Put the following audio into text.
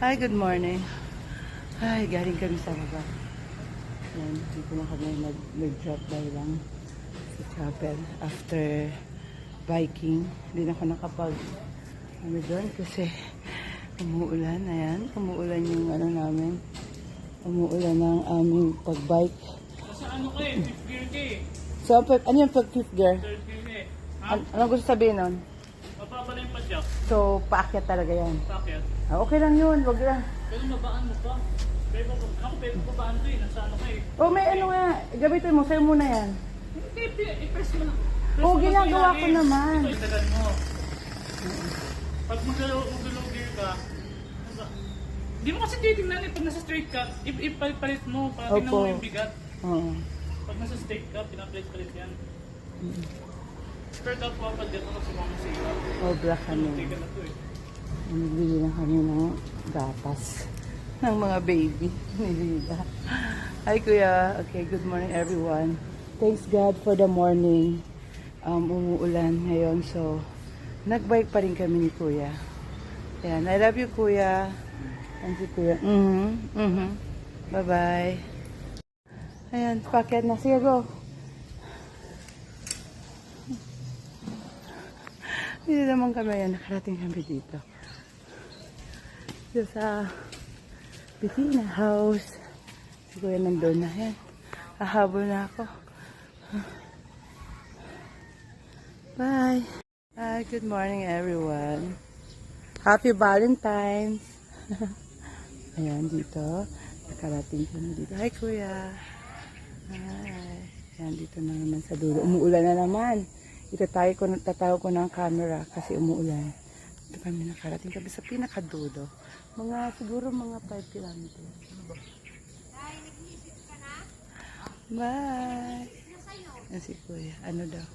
Hi, good morning. Ay, galing kami sa baba. Yan, dito na kami nag-drop by lang sa chapel after biking. Hindi na ako nakapag doon kasi umuulan. Ayan, umuulan yung namin. Umuulan ng aming pag-bike. Sa ano ka eh, fifth gear ka eh. So, ano yung pag-fifth gear? Third gear eh. Ha? Anong gusto sabihin nun? Mababa na yung padyak. So, paakyat talaga yan. Packet. Okay lang yun, wag lang. Pero mabaan mo pa. Pero babaan to eh. Nasa ano ka eh. Oh, may ano nga, gamitin mo, sa'yo muna yan. Hindi, i-press mo na. Oo, ginagawa ko naman. Ito, itagal mo. Pag magalaw gear ka, hindi mo kasi titingnan eh. Pag nasa straight ka, ipalit mo. Para tingnan mo yung bigat. Oo. Pag nasa straight ka, pinapalit yan. Pero dapat po pag dito na sumama sa iyo. Obra kami. Tiga na to eh. Nagbili na kami ng gatas ng mga baby. Nilila. Hi Kuya. Okay, good morning everyone. Thanks God for the morning. Umuulan ngayon so nagbike pa rin kami ni Kuya. Ayan, I love you Kuya. And si Kuya. Bye bye. Ayan, packet na. Sige, go. Dito naman kami. Ayan, nakarating kami dito. Dito sa Bettina House. Si Kuya nandun na. Ayan. Hahabol na ako. Bye. Hi, good morning everyone. Happy Valentine's. Ayan, dito. Nakarating kami dito. Hi, Kuya. Hi. Ayan, dito na naman sa dulo. Umuulan na naman. Tatayo ko ng camera kasi umuulan. Dito kami nakarating kami sa pinakadulo. Siguro mga 5 kilometers. Bye. Yan si Kuya. Ano daw?